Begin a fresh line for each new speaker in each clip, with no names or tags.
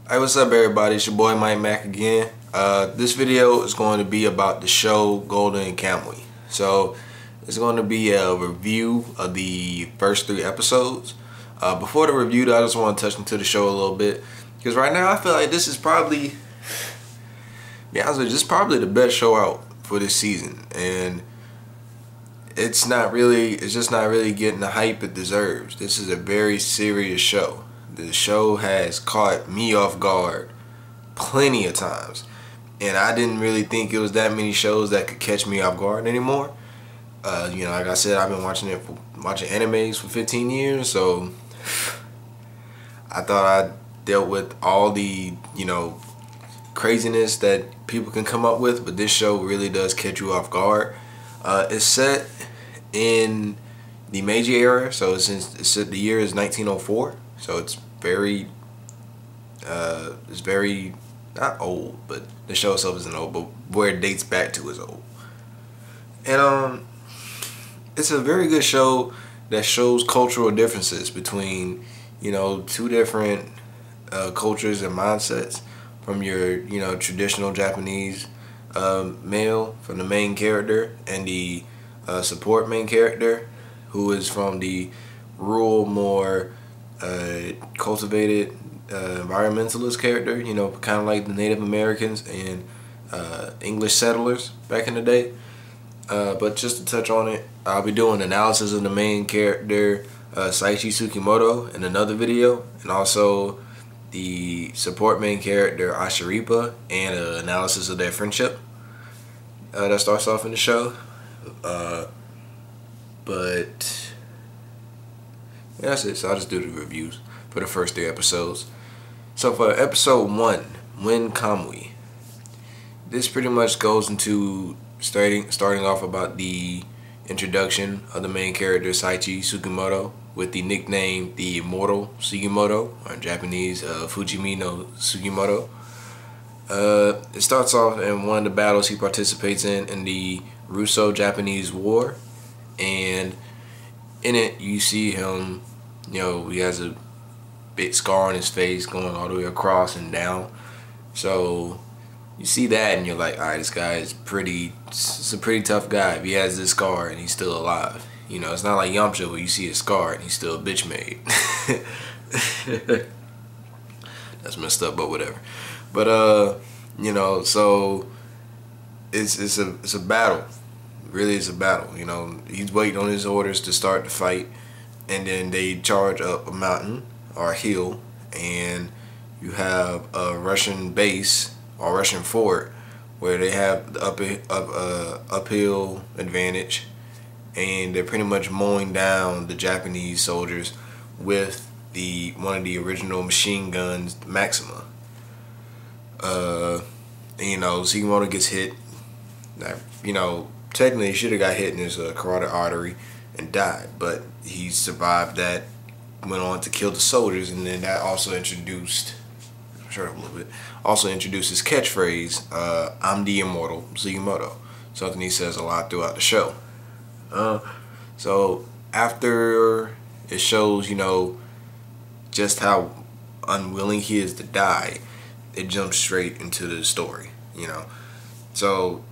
Hey, what's up everybody? It's your boy Mike Mac again. This video is going to be about the show Golden Kamuy. So it's going to be a review of the first 3 episodes. Before the review though, I just want to touch into the show a little bit, because right now I feel like this is probably, to be honest with you, this is probably the best show out for this season, and it's just not really getting the hype it deserves. This is a very serious show. The show has caught me off guard plenty of times, and I didn't really think it was that many shows that could catch me off guard anymore. Like I said, I've been watching animes for 15 years, so I thought I dealt with all the craziness that people can come up with, but this show really does catch you off guard. It's set in the Meiji era, so the year is 1904, so it's very not old, but the show itself isn't old, but where it dates back to is old. And it's a very good show that shows cultural differences between two different cultures and mindsets, from your traditional Japanese male, from the main character, and the support main character, who is from the rural, more cultivated environmentalist character, kind of like the Native Americans and English settlers back in the day. But just to touch on it, I'll be doing analysis of the main character Saichi Tsukimoto in another video, and also the support main character Ashiripa, and an analysis of their friendship that starts off in the show. But yeah, that's it. So I'll just do the reviews for the first 3 episodes. So for episode 1, When Kamuy, this pretty much goes into starting off about the introduction of the main character Saichi Tsukimoto, with the nickname the Immortal Sugimoto, or in Japanese Fujimi no Sugimoto. It starts off in one of the battles he participates in the Russo-Japanese War, and in it you see him, he has a big scar on his face going all the way across and down. So you see that and you're like, alright, this guy is it's a pretty tough guy if he has this scar and he's still alive. It's not like Yamcha where you see a scar and he's still a bitch made. That's messed up, but whatever. But so it's a battle. Really, it's a battle. He's waiting on his orders to start the fight, and then they charge up a mountain or a hill, and you have a Russian base or Russian fort where they have the uphill advantage, and they're pretty much mowing down the Japanese soldiers with one of the original machine guns, Maxima. Sugimoto gets hit. Technically he should have got hit in his carotid artery and died, but he survived that, went on to kill the soldiers, and then that also introduced, shut up a little bit, also introduced his catchphrase, I'm the Immortal Sugimoto, something he says a lot throughout the show. So after it shows, just how unwilling he is to die, it jumps straight into the story, So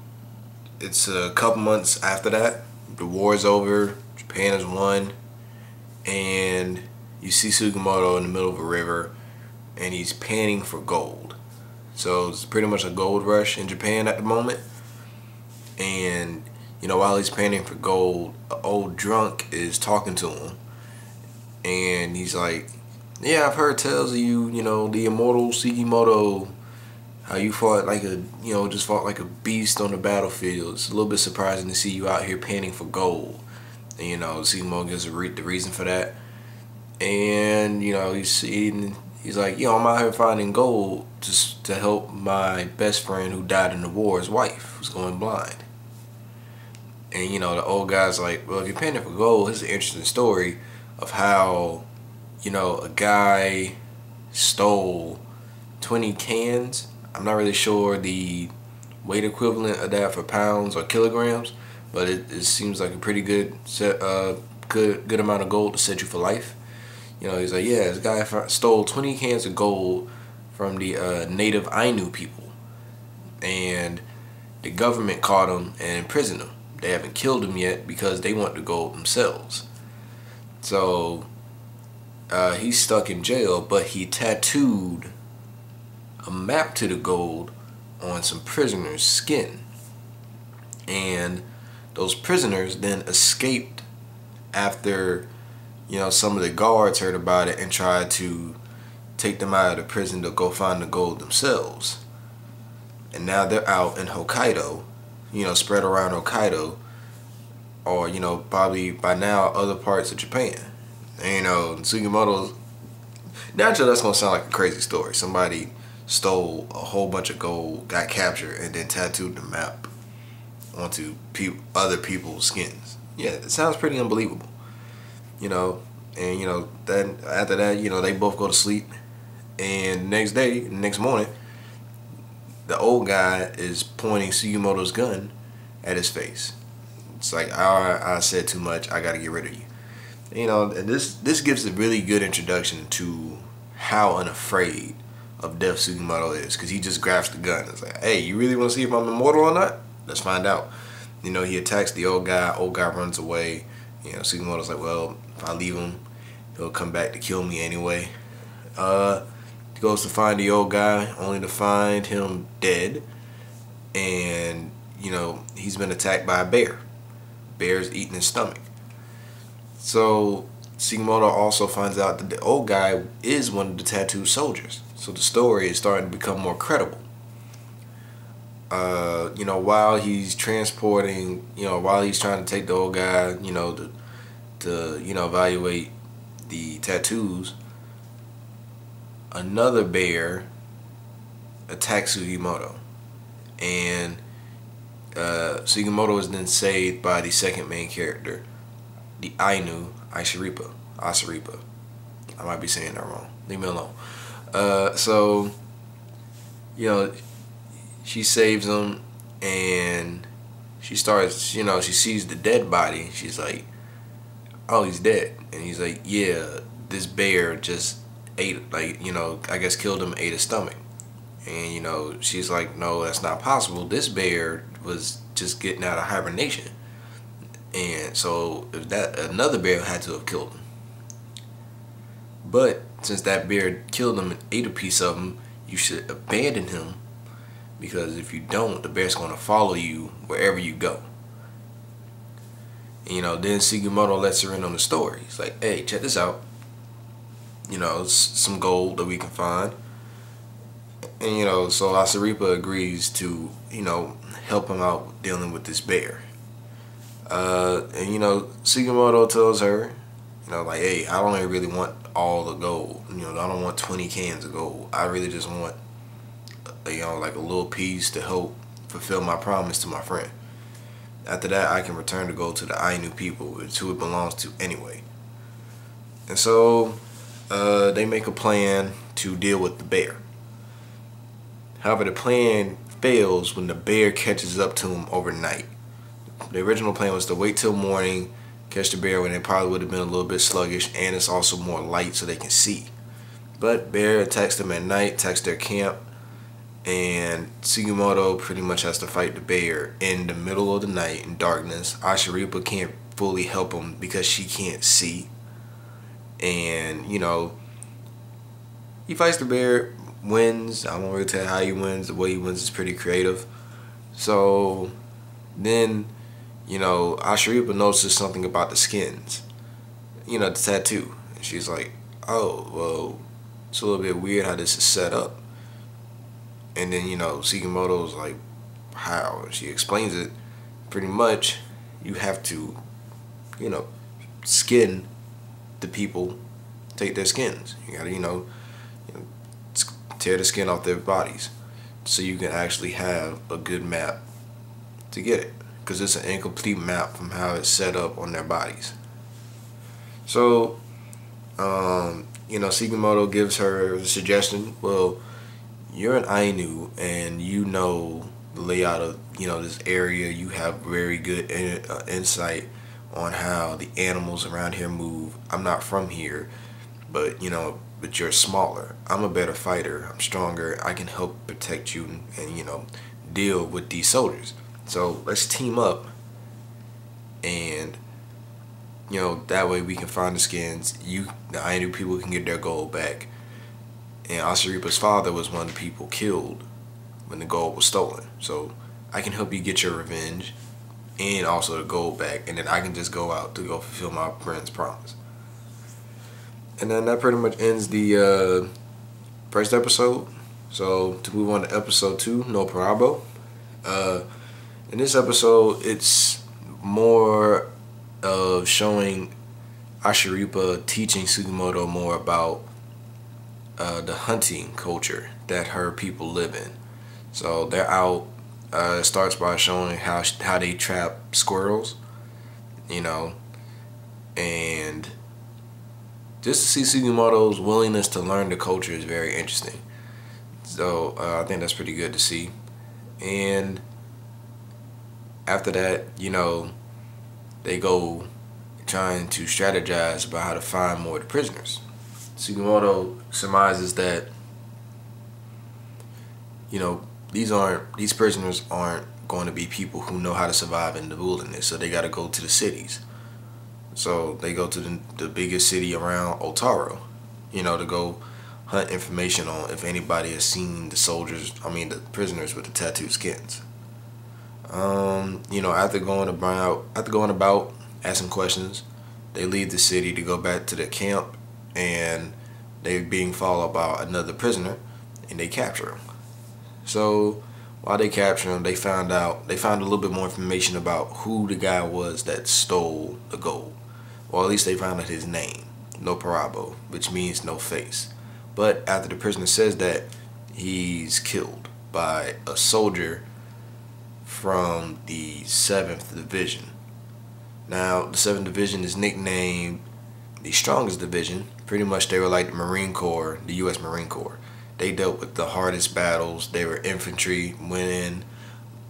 it's a couple months after that. The war is over. Japan has won. And you see Sugimoto in the middle of a river, and he's panning for gold. So it's pretty much a gold rush in Japan at the moment. And, while he's panning for gold, an old drunk is talking to him. And he's like, yeah, I've heard tales of you, the Immortal Sugimoto, how you fought like just fought like a beast on the battlefield. It's a little bit surprising to see you out here panning for gold. And Sugimoto gives the reason for that. And he's like, I'm out here finding gold just to help my best friend who died in the war, his wife, who's going blind. And the old guy's like, well, if you're panning for gold, here's an interesting story of how a guy stole 20 cans. I'm not really sure the weight equivalent of that for pounds or kilograms, but it seems like a pretty good good amount of gold to set you for life. He's like, yeah, this guy stole 20 cans of gold from the native Ainu people, and the government caught him and imprisoned him. They haven't killed him yet because they want the gold themselves. So he's stuck in jail, but he tattooed a map to the gold on some prisoners' skin. And those prisoners then escaped after, some of the guards heard about it and tried to take them out of the prison to go find the gold themselves. And now they're out in Hokkaido, spread around Hokkaido, or, probably by now other parts of Japan. And, Sugimoto's, naturally that's going to sound like a crazy story. Somebody stole a whole bunch of gold, got captured, and then tattooed the map onto other people's skins. Yeah, it sounds pretty unbelievable. And, then after that, they both go to sleep. And next morning, the old guy is pointing Sugimoto's gun at his face. It's like, I said too much, I gotta get rid of you. And this gives a really good introduction to how unafraid of death Sugimoto is, because he just grabs the gun. It's like, hey, you really want to see if I'm immortal or not? Let's find out. He attacks the old guy runs away. Sugimoto's like, well, if I leave him, he'll come back to kill me anyway. He goes to find the old guy, only to find him dead. And, he's been attacked by a bear. Bear's eating his stomach. So Sugimoto also finds out that the old guy is one of the tattooed soldiers. So the story is starting to become more credible. While he's transporting, while he's trying to take the old guy, to evaluate the tattoos, another bear attacks Sugimoto. And Sugimoto is then saved by the second main character, the Ainu, Asaripa. I might be saying that wrong. Leave me alone. So, she saves him, and she starts, she sees the dead body. She's like, oh, he's dead. And he's like, yeah, this bear just ate, I guess killed him, ate his stomach. And, she's like, no, that's not possible. This bear was just getting out of hibernation. And so another bear had to have killed him. But since that bear killed him and ate a piece of him, you should abandon him, because if you don't, the bear's going to follow you wherever you go. And, then Sugimoto lets her in on the story. He's like, hey, check this out. Some gold that we can find. And, so Asaripa agrees to, help him out dealing with this bear. And, Sugimoto tells her, like, hey, I don't really want all the gold. I don't want 20 cans of gold. I really just want, like a little piece to help fulfill my promise to my friend. After that, I can return the gold to the Ainu people. It's who it belongs to anyway. And so they make a plan to deal with the bear. However, the plan fails when the bear catches up to him overnight. The original plan was to wait till morning, catch the bear when it probably would have been a little bit sluggish, and it's also more light so they can see. But bear attacks them at night, attacks their camp, and Sugimoto pretty much has to fight the bear in the middle of the night in darkness. Asaripa can't fully help him because she can't see. And, he fights the bear, wins. I won't really tell you how he wins. The way he wins is pretty creative. So then, Asaripa notices something about the skins, the tattoo. And she's like, oh, well, it's a little bit weird how this is set up. And then, Sugimoto's like, how? And she explains it. Pretty much, you have to, skin the people, take their skins. You gotta, tear the skin off their bodies so you can actually have a good map to get it, because it's an incomplete map from how it's set up on their bodies. So Sugimoto gives her the suggestion, well, you're an Ainu and the layout of this area. You have very good insight on how the animals around here move. I'm not from here, but but you're smaller. I'm a better fighter. I'm stronger. I can help protect you and, you know, deal with these soldiers. So let's team up, and, you know, that way we can find the skins. The Ainu people can get their gold back. And Asaripa's father was one of the people killed when the gold was stolen. So I can help you get your revenge and also the gold back, and then I can just go out to go fulfill my friend's promise. And then that pretty much ends the first episode. So to move on to episode 2, No Parabo. In this episode, it's more of showing Asharipa teaching Sugimoto more about the hunting culture that her people live in. So they're out. It starts by showing how they trap squirrels, you know, and just to see Sugimoto's willingness to learn the culture is very interesting. So I think that's pretty good to see. And after that, you know, they go trying to strategize about how to find more of the prisoners. Sugimoto surmises that, you know, these prisoners aren't going to be people who know how to survive in the wilderness, so they got to go to the cities. So they go to the biggest city around Otaro, you know, to go hunt information on if anybody has seen the prisoners with the tattooed skins. You know, after going about asking questions, they leave the city to go back to the camp, and they're being followed by another prisoner, and they capture him. So while they capture him, they found a little bit more information about who the guy was that stole the gold. Well, at least they found out his name, No Parabo, which means no face. But after the prisoner says that, he's killed by a soldier from the 7th Division. Now, the 7th Division is nicknamed the strongest division. Pretty much they were like the Marine Corps, the U.S. Marine Corps. They dealt with the hardest battles. They were infantry, went in.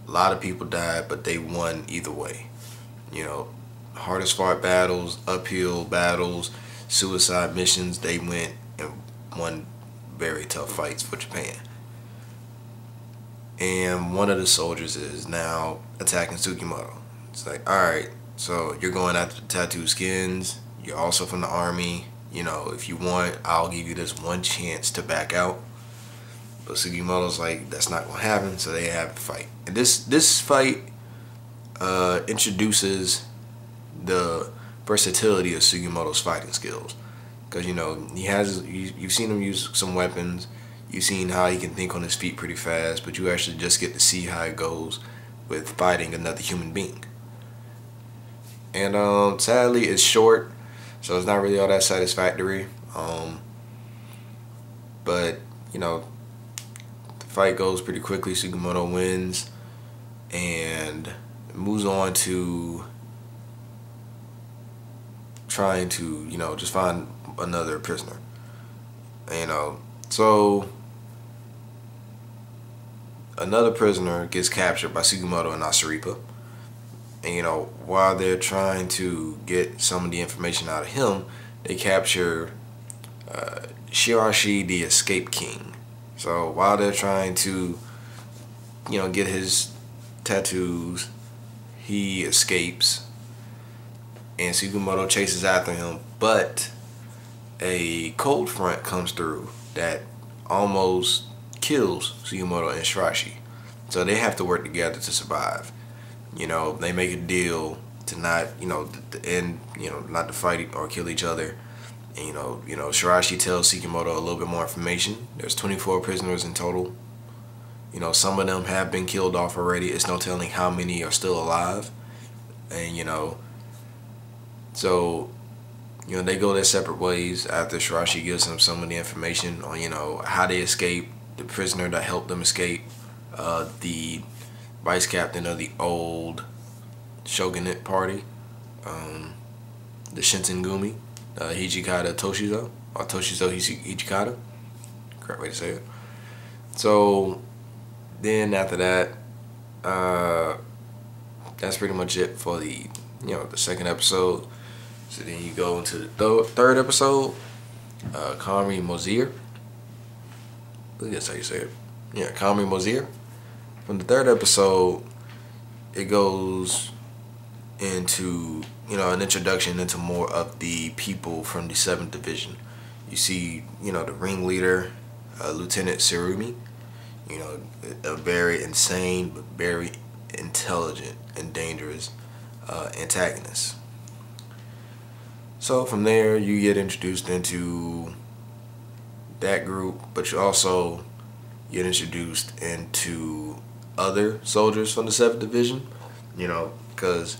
A lot of people died, but they won either way. You know, hardest fought battles, uphill battles, suicide missions. They went and won very tough fights for Japan. And one of the soldiers is now attacking Sugimoto. It's like, alright, so you're going after the tattooed skins. You're also from the army. You know, if you want, I'll give you this one chance to back out. But Sugimoto's like, that's not going to happen, so they have a fight. And this fight introduces the versatility of Sugimoto's fighting skills. Because, you know, you've seen him use some weapons. You've seen how he can think on his feet pretty fast, but you actually just get to see how it goes with fighting another human being. And sadly, it's short, so it's not really all that satisfactory. But, you know, the fight goes pretty quickly. Sugimoto wins and moves on to trying to, you know, just find another prisoner. You know, so another prisoner gets captured by Sugimoto and Asaripa. And, you know, while they're trying to get some of the information out of him, they capture Shirashi, the Escape King. So while they're trying to, you know, get his tattoos, he escapes, and Sugimoto chases after him, but a cold front comes through that almost kills Sugimoto and Shirashi. So they have to work together to survive. You know, they make a deal to not, you know, the end, you know, not to fight or kill each other. And, you know, Shirashi tells Sugimoto a little bit more information. There's 24 prisoners in total. You know, some of them have been killed off already. It's no telling how many are still alive. And, you know, so, you know, they go their separate ways after Shirashi gives them some of the information on, you know, how they escaped, the prisoner that helped them escape, the vice captain of the old shogunate party, the Shinsengumi, Hijikata Toshizo, or Toshizo Hijikata, correct way to say it. So then after that, that's pretty much it for the, you know, the second episode. So then you go into the third episode, Kamuy Mosier. I think that's how you say it. Yeah, Kamuy Mosier. From the third episode, it goes into, you know, an introduction into more of the people from the 7th Division. You see, you know, the ringleader, Lieutenant Tsurumi, you know, a very insane but very intelligent and dangerous antagonist. So from there, you get introduced into that group, but you also get introduced into other soldiers from the 7th Division, you know, because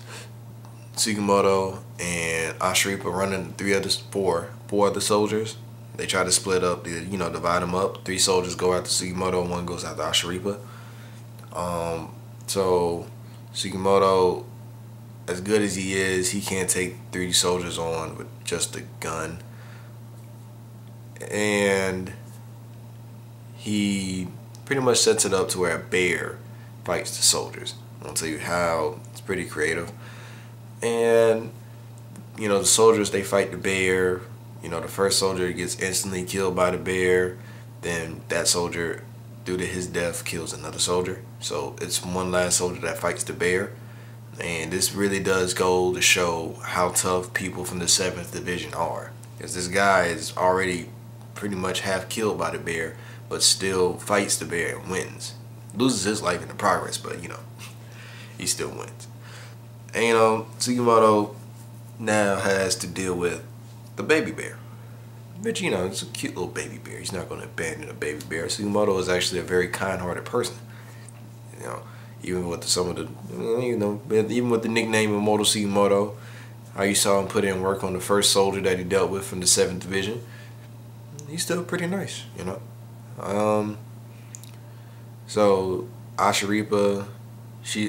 Sugimoto and Ashiripa running four other soldiers. They try to split up, you know, divide them up. 3 soldiers go after Sugimoto and 1 goes after Ashiripa. So Sugimoto, as good as he is, he can't take 3 soldiers on with just a gun. And he pretty much sets it up to where a bear fights the soldiers. I'll tell you how. It's pretty creative. And, you know, the soldiers, they fight the bear. You know, the first soldier gets instantly killed by the bear. Then that soldier, due to his death, kills another soldier. So it's one last soldier that fights the bear. And this really does go to show how tough people from the 7th Division are. Because this guy is already pretty much half killed by the bear, but still fights the bear and wins. Loses his life in the progress, but, you know, he still wins. And, you know, Sugimoto now has to deal with the baby bear. But, you know, it's a cute little baby bear. He's not going to abandon a baby bear. Sugimoto is actually a very kind-hearted person. You know, even with some of the, you know, even with the nickname Immortal Sugimoto, how you saw him put in work on the first soldier that he dealt with from the 7th Division, he's still pretty nice, you know. So Ashiripa,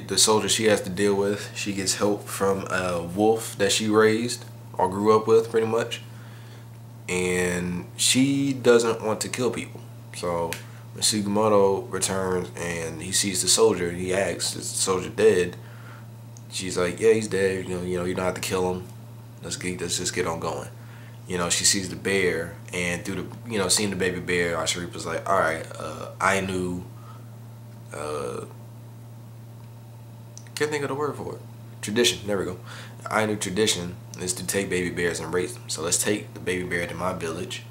the soldier she has to deal with, she gets help from a wolf that she raised or grew up with, pretty much. And she doesn't want to kill people. So when Sugimoto returns and he sees the soldier, he asks, "Is the soldier dead?" She's like, "Yeah, he's dead. You know, you don't have to kill him. Let's just get on going." You know, she sees the bear, and through the, you know, seeing the baby bear, Ashiripa's like, "All right, I knew." Can't think of the word for it. Tradition. There we go. I knew tradition is to take baby bears and raise them. So let's take the baby bear to my village,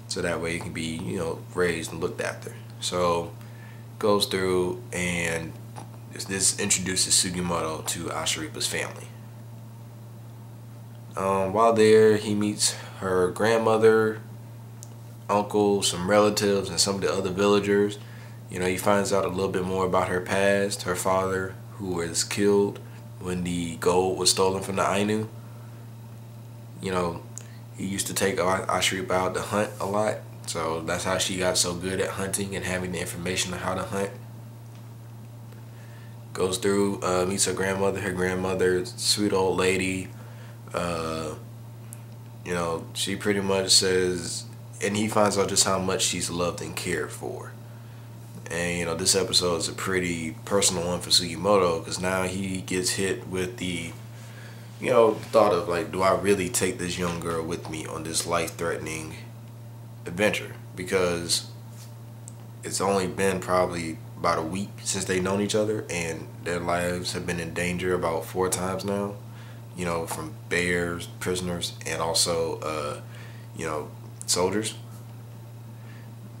so that way it can be, you know, raised and looked after. So goes through, and this introduces Sugimoto to Ashiripa's family. While there, he meets her grandmother, uncle, some relatives, and some of the other villagers. You know, he finds out a little bit more about her past. Her father, who was killed when the gold was stolen from the Ainu. You know, he used to take Ashiripa out to hunt a lot. So that's how she got so good at hunting and having the information on how to hunt. Goes through, meets her grandmother. Her grandmother, sweet old lady. You know, she pretty much says, and he finds out just how much she's loved and cared for. And, you know, this episode is a pretty personal one for Sugimoto, because now he gets hit with the, you know, thought of, like, do I really take this young girl with me on this life-threatening adventure? Because it's only been probably about a week since they've known each other, and their lives have been in danger about 4 times now. You know, from bears, prisoners, and also, you know, soldiers.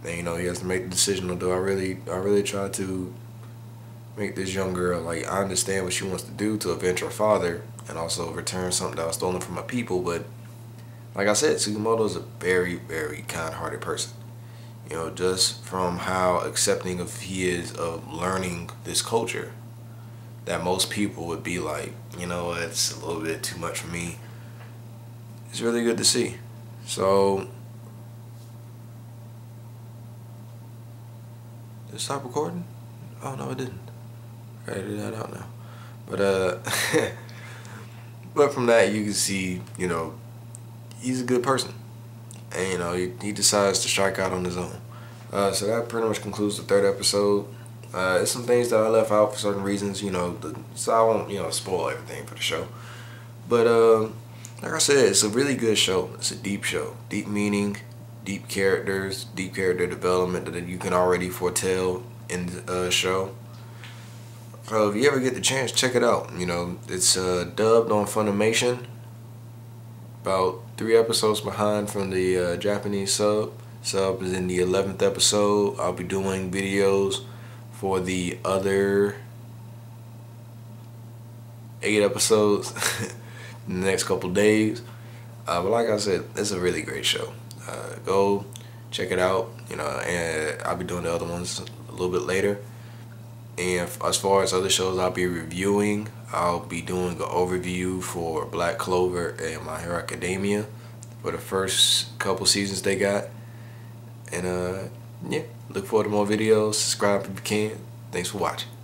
And, you know, he has to make the decision of, do I really try to make this young girl, like, I understand what she wants to do to avenge her father and also return something that was stolen from my people, but like I said, Sugimoto is a very, very kind-hearted person. You know, just from how accepting of he is of learning this culture, that most people would be like, you know, it's a little bit too much for me. It's really good to see. So, did it stop recording? Oh no, it didn't. I gotta do that out now. But but from that you can see, you know, he's a good person, and you know, he decides to strike out on his own. So that pretty much concludes the 3rd episode. There's some things that I left out for certain reasons, you know, so I won't, you know, spoil everything for the show. But like I said, it's a really good show. It's a deep show, deep meaning. deep characters, deep character development that you can already foretell in the show. So if you ever get the chance, check it out. You know, it's dubbed on Funimation. About 3 episodes behind from the Japanese sub. Sub is in the 11th episode. I'll be doing videos for the other 8 episodes in the next couple days. But like I said, it's a really great show. Go check it out. You know, and I'll be doing the other ones a little bit later. And as far as other shows I'll be reviewing, I'll be doing an overview for Black Clover and My Hero Academia for the first couple seasons they got. And yeah, look forward to more videos. Subscribe if you can. Thanks for watching.